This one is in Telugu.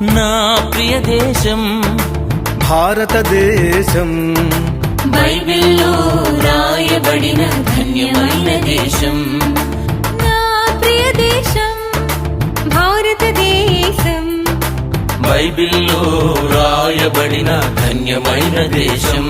నా ప్రియ దేశం భారతదేశం, బైబిల్లో రాయబడిన ధన్యమైన దేశం. నా ప్రియ దేశం భారతదేశం, బైబిల్లో రాయబడిన ధన్యమైన దేశం.